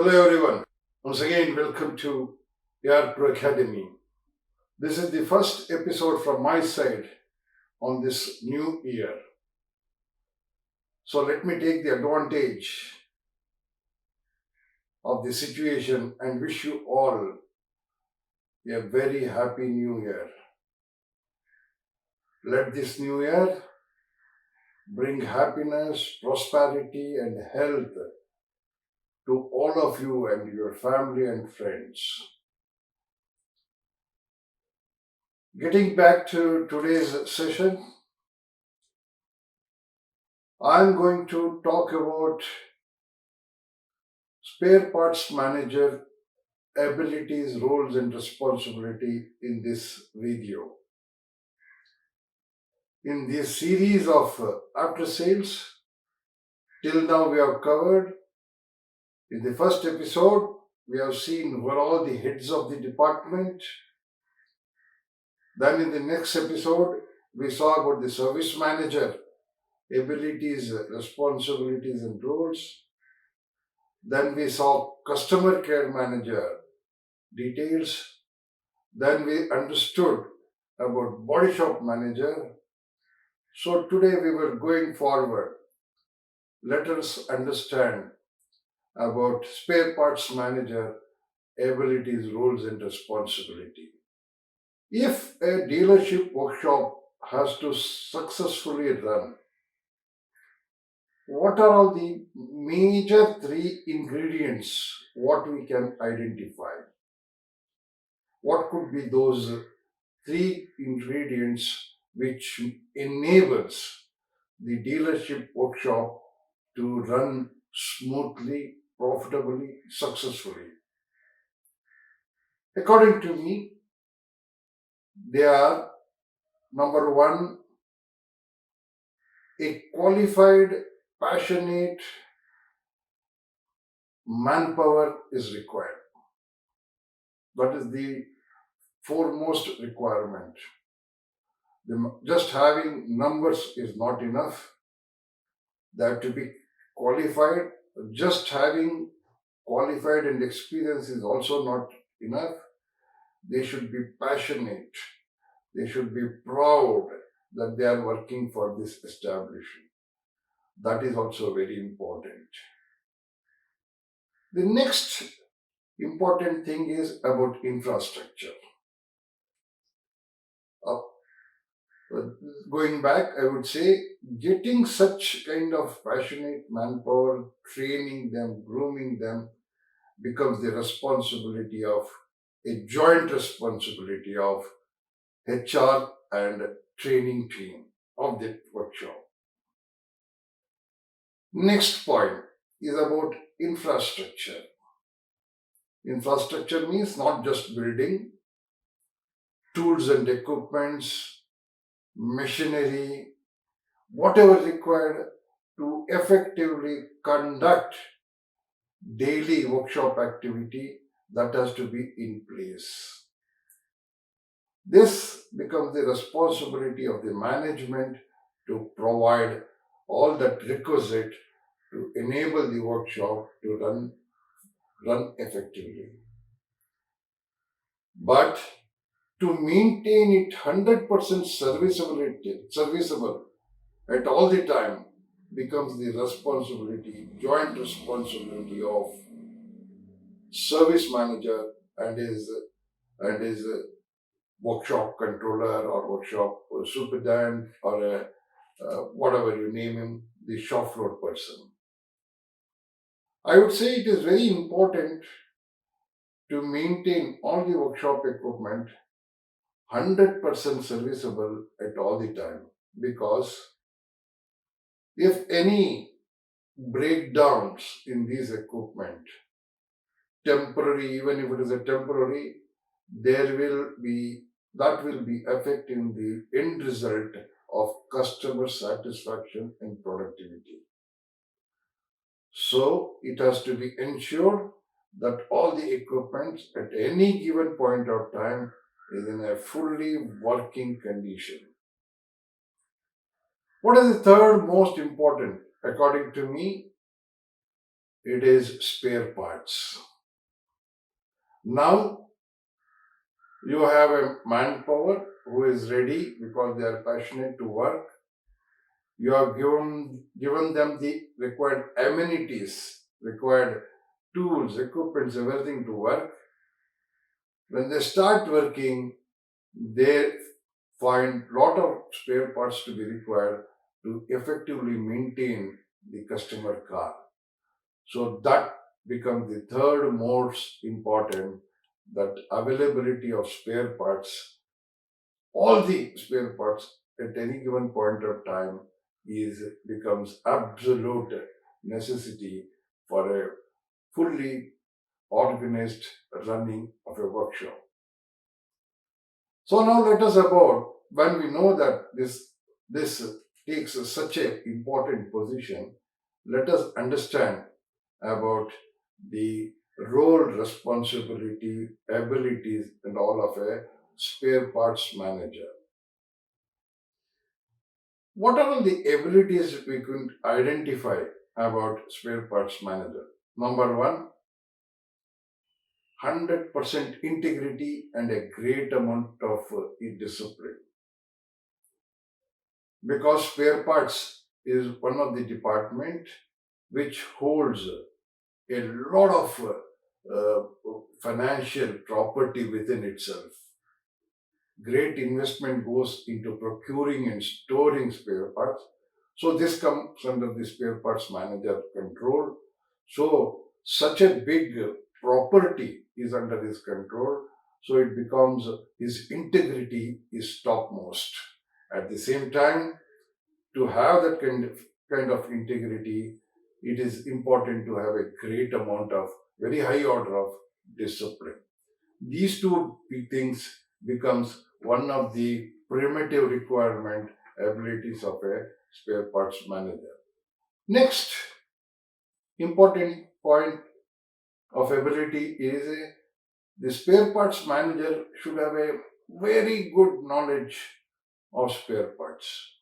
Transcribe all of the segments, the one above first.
Hello everyone. Once again, welcome to AR Pro Academy. This is the first episode from my side on this new year. So let me take the advantage of the situation and wish you all a very happy new year. Let this new year bring happiness, prosperity, and health to all of you and your family and friends. Getting back to today's session, I'm going to talk about spare parts manager abilities, roles, and responsibility in this video. In this series of after sales, till now we have covered. In the first episode, we have seen who are all the heads of the department. Then in the next episode, we saw about the service manager abilities, responsibilities, and roles. Then we saw customer care manager details. Then we understood about body shop manager. So today we were going forward. Let us understand about spare parts manager abilities, roles, and responsibility. If a dealership workshop has to successfully run, what are all the major three ingredients what we can identify? What could be those three ingredients which enables the dealership workshop to run smoothly, profitably, successfully? According to me, they are: number one, a qualified, passionate manpower is required. That is the foremost requirement. Just having numbers is not enough. They have to be qualified. Just having qualified and experience is also not enough. They should be passionate. They should be proud that they are working for this establishment. That is also very important. The next important thing is about infrastructure. Uh, Going back, I would say getting such kind of passionate manpower, training them, grooming them becomes the responsibility of a joint responsibility of HR and training team of the workshop. Next point is about infrastructure. Infrastructure means not just building, tools and equipments, machinery, whatever required to effectively conduct daily workshop activity, that has to be in place. This becomes the responsibility of the management to provide all that requisite to enable the workshop to run effectively. But to maintain it 100% serviceable at all the time becomes the responsibility, joint responsibility of service manager and his workshop controller or workshop superintendent or whatever you name him, the shop floor person. I would say it is very important to maintain all the workshop equipment 100% serviceable at all the time, because if any breakdowns in these equipment, temporary, even if it is a temporary, there will be that will be affecting the end result of customer satisfaction and productivity. So it has to be ensured that all the equipment at any given point of time is in a fully working condition. What is the third most important? According to me, it is spare part. parts. Now you have a manpower who is ready because they are passionate to work. You have given them the required amenities, required tools, equipments, everything to work. When they start working, they find lot of spare parts to be required to effectively maintain the customer car. So that becomes the third most important, that availability of spare parts, all the spare parts at any given point of time is becomes absolute necessity for a fully organized running of a workshop. So now let us about, when we know that this takes such a important position, let us understand about the role, responsibility, abilities, and all of a spare parts manager. What are all the abilities we could identify about spare parts manager? Number one, 100% integrity and a great amount of discipline. Because spare parts is one of the department which holds a lot of financial property within itself. Great investment goes into procuring and storing spare parts. So this comes under the spare parts manager control. So such a big property is under his control. So it becomes, his integrity is topmost. At the same time, to have that kind of integrity, it is important to have a great amount of very high order of discipline. These two big things becomes one of the primitive requirement abilities of a spare parts manager. Next important point of ability is the spare parts manager should have a very good knowledge of spare parts.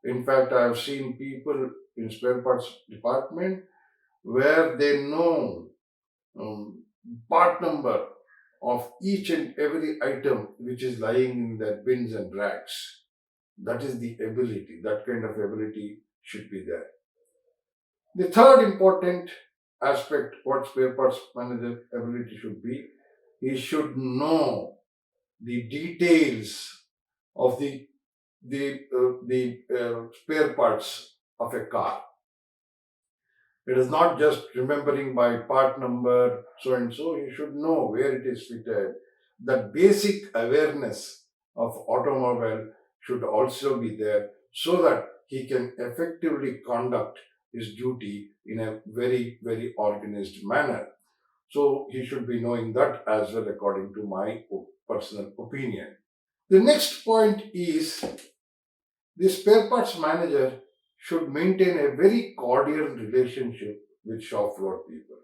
In fact, I have seen people in spare parts department where they know um, part number of each and every item which is lying in their bins and racks. That is the ability. That kind of ability should be there. The third important aspect what spare parts manager ability should be, he should know the details of the spare parts of a car. It is not just remembering by part number so and so. You should know where it is fitted. The basic awareness of automobile should also be there so that he can effectively conduct his duty in a very, very organized manner. So he should be knowing that as well, according to my personal opinion. The next point is the spare parts manager should maintain a very cordial relationship with shop floor people.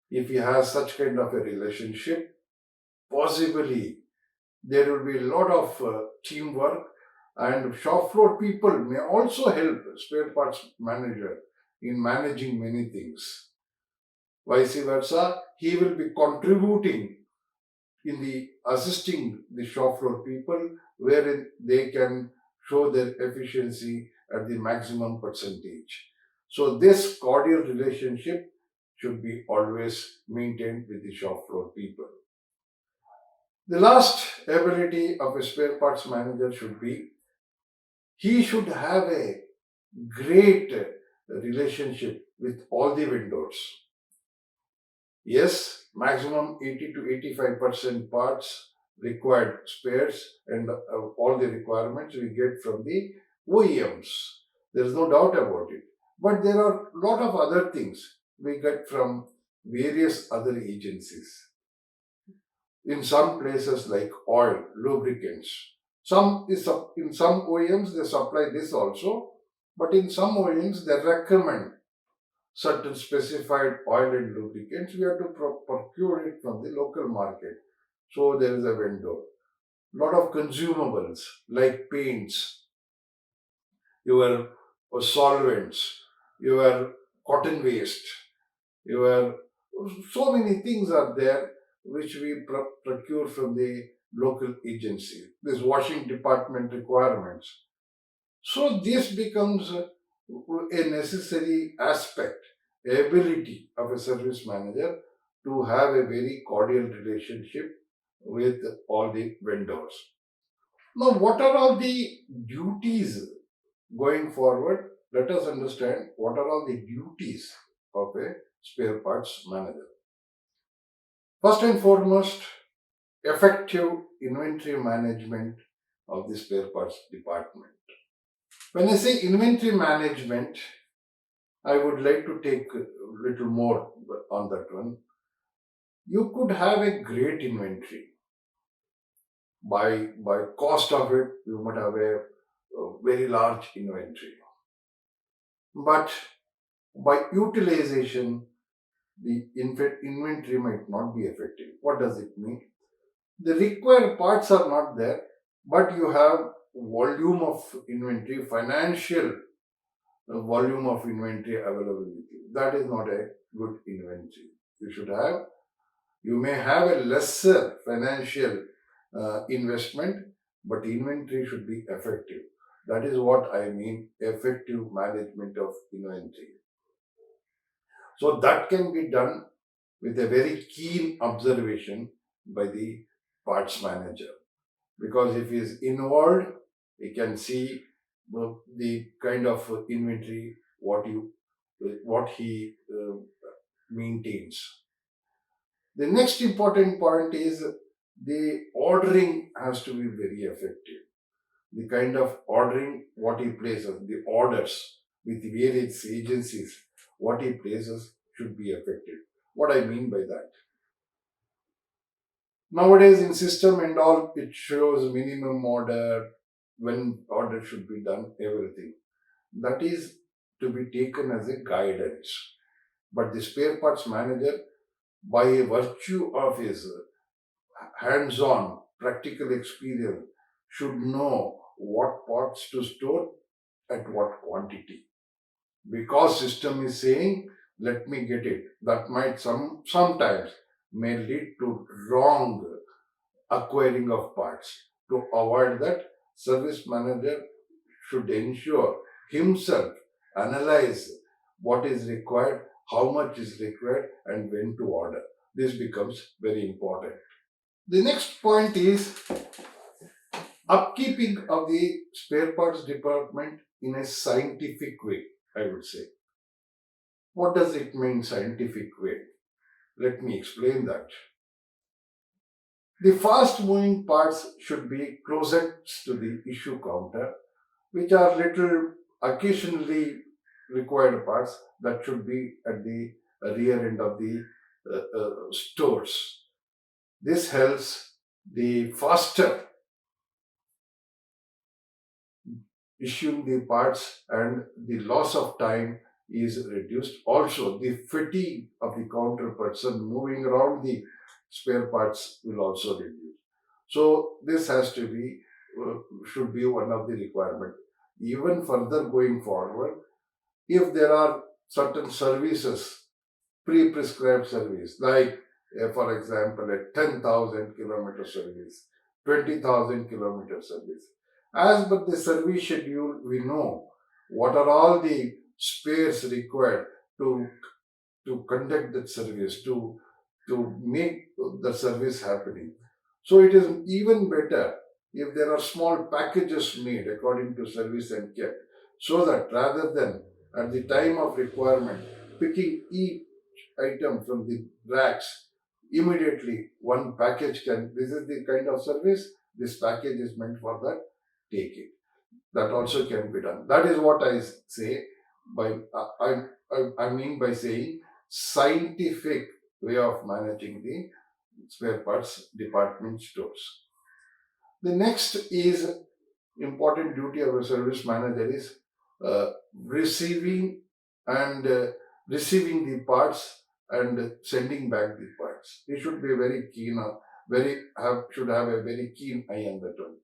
If he has such kind of a relationship, possibly there will be a lot of teamwork, and shop floor people may also help spare parts manager in managing many things. Vice versa, he will be contributing in the assisting the shop floor people wherein they can show their efficiency at the maximum percentage. So this cordial relationship should be always maintained with the shop floor people. The last ability of a spare parts manager should be, he should have a great relationship with all the vendors. Yes, maximum 80 to 85% parts required spares and all the requirements we get from the OEMs. There is no doubt about it. But there are a lot of other things we get from various other agencies. In some places like oil, lubricants. In some OEMs they supply this also, but in some OEMs they recommend certain specified oil and lubricants. We have to procure it from the local market. So there is a window. Lot of consumables like paints, your solvents, your cotton waste, your So many things are there which we procure from the local agency. This washing department requirements. So this becomes a necessary aspect, ability of a service manager to have a very cordial relationship with all the vendors. Now, what are all the duties going forward? Let us understand what are all the duties of a spare parts manager. First and foremost, effective inventory management of the spare parts department. When I say inventory management, I would like to take a little more on that one. You could have a great inventory. By cost of it, you might have a very large inventory. But by utilization, the inventory might not be effective. What does it mean? The required parts are not there, but you have volume of inventory, financial volume of inventory available with you. That is not a good inventory. You should have, you may have a lesser financial investment, but inventory should be effective. That is what I mean, effective management of inventory. So that can be done with a very keen observation by the parts manager. Because if he is involved, he can see the kind of inventory what he maintains. The next important point is the ordering has to be very effective. The kind of ordering what he places, the orders with various agencies, what he places should be effective. What I mean by that? Nowadays in system and all, it shows minimum order, when order should be done, everything. That is to be taken as a guidance. But the spare parts manager, by virtue of his hands-on practical experience, should know what parts to store at what quantity. Because system is saying, let me get it. That might sometimes may lead to wrong acquiring of parts. To avoid that, service manager should ensure himself analyze what is required, how much is required, and when to order. This becomes very important. The next point is upkeeping of the spare parts department in a scientific way, I would say. What does it mean, scientific way? Let me explain that. The fast moving parts should be closest to the issue counter, which are little occasionally required parts that should be at the rear end of the stores. This helps the faster issuing the parts, and the loss of time is reduced. Also, the fatigue of the counter person moving around the spare parts will also reduce. So this has to be should be one of the requirement. Even further going forward, if there are certain services, pre-prescribed service, like for example a 10,000 kilometer service, 20,000 kilometer service, as per the service schedule, we know what are all the spares required to conduct that service, to make the service happening. So it is even better if there are small packages made according to service and kept, so that rather than at the time of requirement picking each item from the racks, immediately one package can, this is the kind of service, this package is meant for that, take it. That also can be done. That is what I say by I mean by saying scientific way of managing the spare parts department stores. The next is important duty of a service manager is receiving and receiving the parts and sending back the parts. He should be very keen on, should have a very keen eye on that one.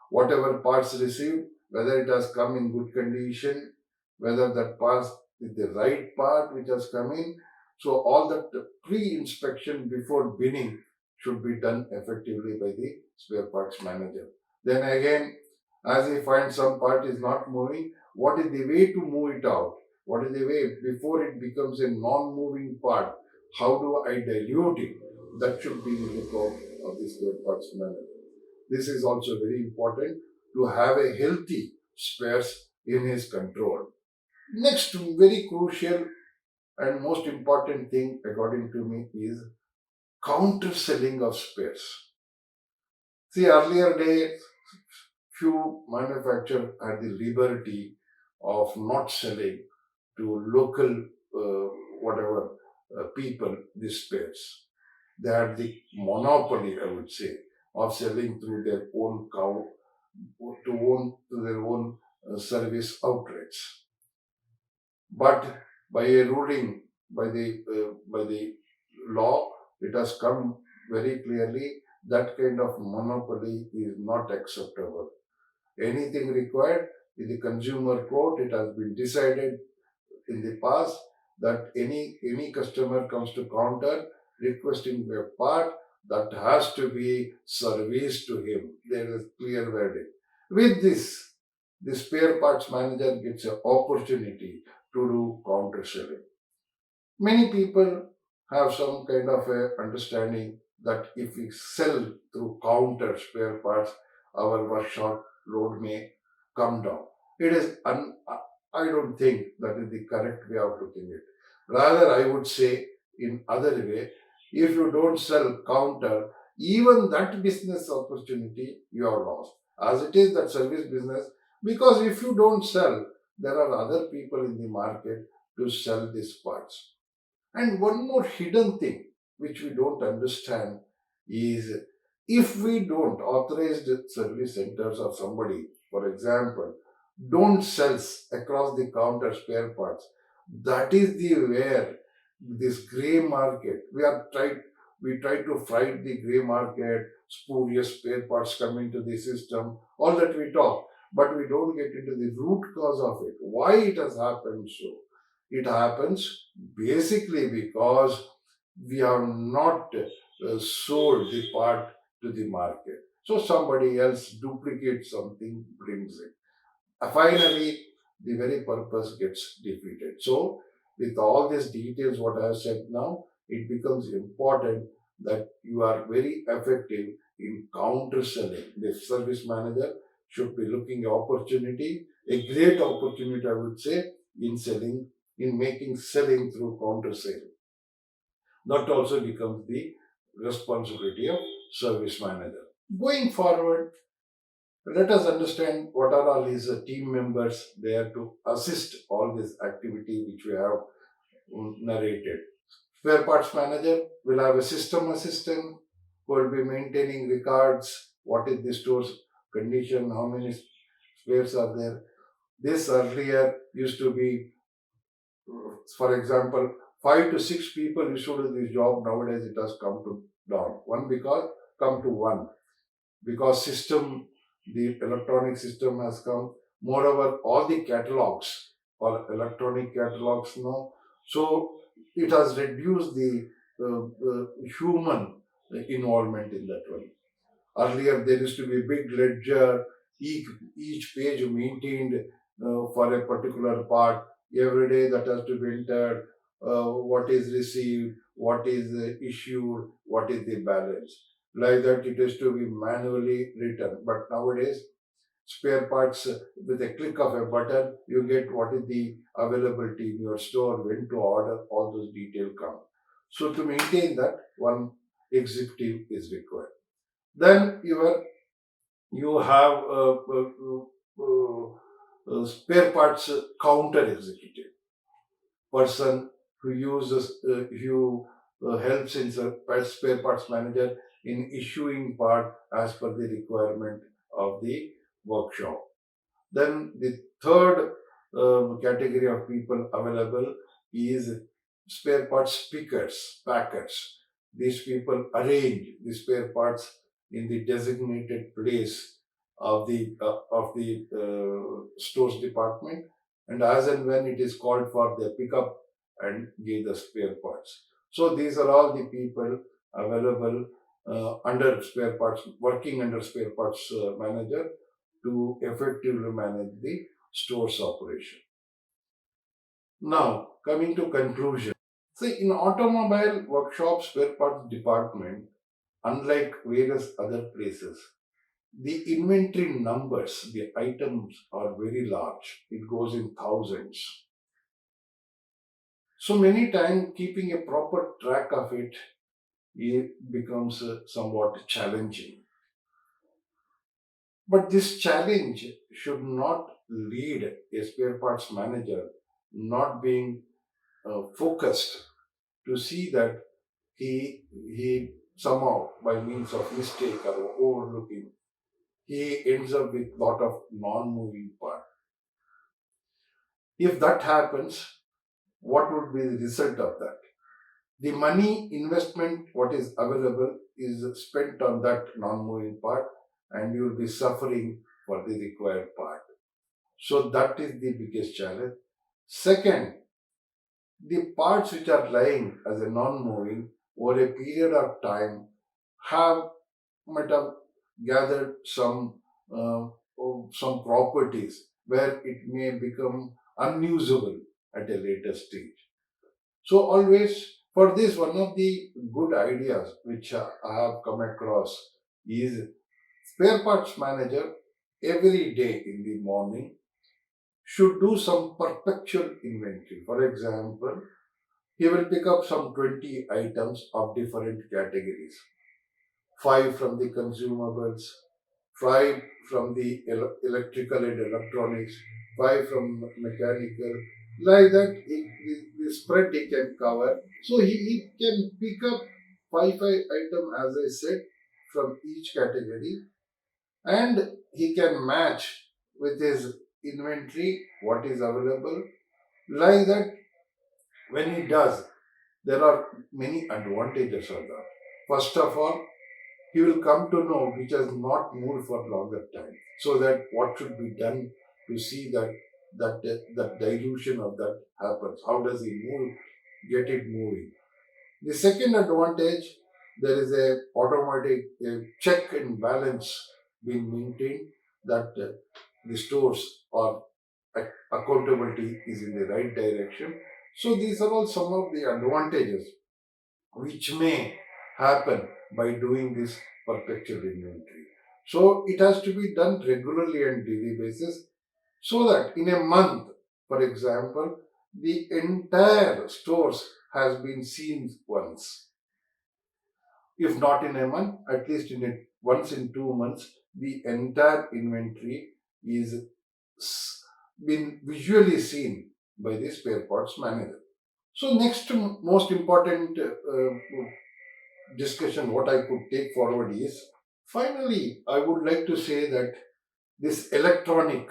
Whatever parts received, whether it has come in good condition, whether that part is the right part which has come in. So all that pre-inspection before binning should be done effectively by the spare parts manager. Then again, as he finds some part is not moving, what is the way to move it out? What is the way before it becomes a non-moving part? How do I dilute it? That should be the lookout of the spare parts manager. This is also very important to have a healthy spares in his control. Next, very crucial and most important thing according to me is counter selling of spares. See, earlier days, few manufacturers had the liberty of not selling to local whatever people the spares. They had the monopoly, I would say, of selling through their own to their own service outlets. But by a ruling by the law, it has come very clearly that kind of monopoly is not acceptable. Anything required in the consumer court, it has been decided in the past that any customer comes to counter requesting a part, that has to be serviced to him. There is clear verdict. With this, the spare parts manager gets an opportunity to do counter selling. Many people have some kind of a understanding that if we sell through counter spare parts, our workshop load may come down. It is I don't think that is the correct way of looking at it. Rather, I would say in other way, if you don't sell counter, even that business opportunity you have lost. As it is that service business, because if you don't sell, there are other people in the market to sell these parts. And one more hidden thing which we don't understand is if we don't authorize the service centers or somebody, for example, don't sells across the counter spare parts, that is the where this gray market, we try to fight the gray market, spurious spare parts come into the system, all that we talk, but we don't get into the root cause of it. Why it has happened so? It happens basically because we have not sold the part to the market. So somebody else duplicates something, brings it. Finally, the very purpose gets defeated. So, with all these details, what I have said now, it becomes important that you are very effective in counter selling. The service manager should be looking opportunity, a great opportunity, I would say, in selling, in making selling through counter sale. That also becomes the responsibility of service manager. Going forward, let us understand what are all his team members there to assist all this activity which we have narrated. Spare parts manager will have a system assistant who will be maintaining records, what is the store's condition, how many spares are there. This earlier used to be, for example, 5 to 6 people used to do this job. Nowadays it has come to down. Come to one because the electronic system has come. Moreover, all the catalogs or electronic catalogs now, so it has reduced the human involvement in that one. Earlier, there used to be a big ledger, each page maintained for a particular part. Every day that has to be entered, what is received, what is issued, what is the balance. Like that, it is to be manually written. But nowadays, spare parts with a click of a button, you get what is the availability in your store, when to order, all those details come. So to maintain that, one executive is required. Then you have spare parts counter executive person who helps in spare parts manager in issuing part as per the requirement of the workshop. Then the third category of people available is spare parts pickers, packers. These people arrange the spare parts in the designated place of the stores department, and as and when it is called for their pickup and give the spare parts. So these are all the people available under spare parts, working under spare parts manager to effectively manage the store's operation. Now, coming to conclusion. See, in automobile workshop spare parts department, unlike various other places, the inventory numbers, the items are very large. It goes in thousands. So many times keeping a proper track of it becomes somewhat challenging. But this challenge should not lead a spare parts manager not being focused to see that he somehow by means of mistake or overlooking he ends up with lot of non-moving part. If that happens, what would be the result of that? The money investment what is available is spent on that non-moving part and you will be suffering for the required part. So that is the biggest challenge. Second, the parts which are lying as a non-moving over a period of time have might have gathered uh, some properties where it may become unusable at a later stage. So always for this, one of the good ideas which I have come across is spare parts manager every day in the morning should do some perpetual inventory. For example, he will pick up some 20 items of different categories. 5 from the consumables, 5 from the electrical and electronics, 5 from mechanical. Like that, the spread he can cover. So he can pick up 5 item as I said from each category and he can match with his inventory what is available. Like that, when he does, there are many advantages of that. First of all, he will come to know which has not moved for longer time. So that what should be done to see that dilution of that happens. How does he move, get it moving? The second advantage, there is a automatic check and balance being maintained that the stores or accountability is in the right direction. So these are all some of the advantages which may happen by doing this perpetual inventory. So it has to be done regularly and daily basis so that in a month, for example, the entire stores has been seen once. If not in a month, at least once in 2 months, the entire inventory is been visually seen by the spare parts manager. So next most important discussion what I could take forward is finally I would like to say that this electronic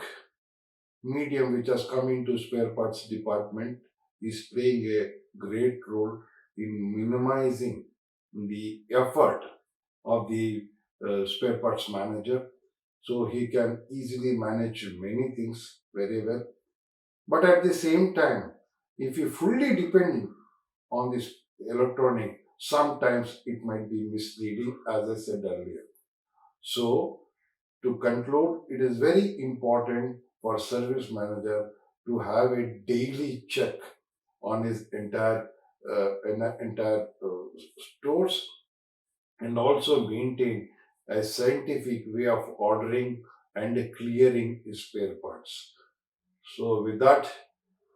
medium which has come into spare parts department is playing a great role in minimizing the effort of the spare parts manager so he can easily manage many things very well. But at the same time, if you fully depend on this electronic, sometimes it might be misleading, as I said earlier. So, to conclude, it is very important for service manager to have a daily check on his entire stores and also maintain a scientific way of ordering and clearing his spare parts. So, with that,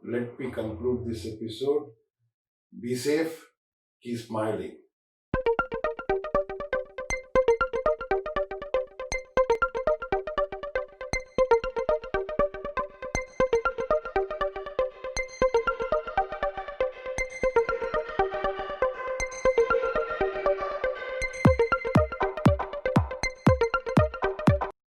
let me conclude this episode. Be safe, keep smiling.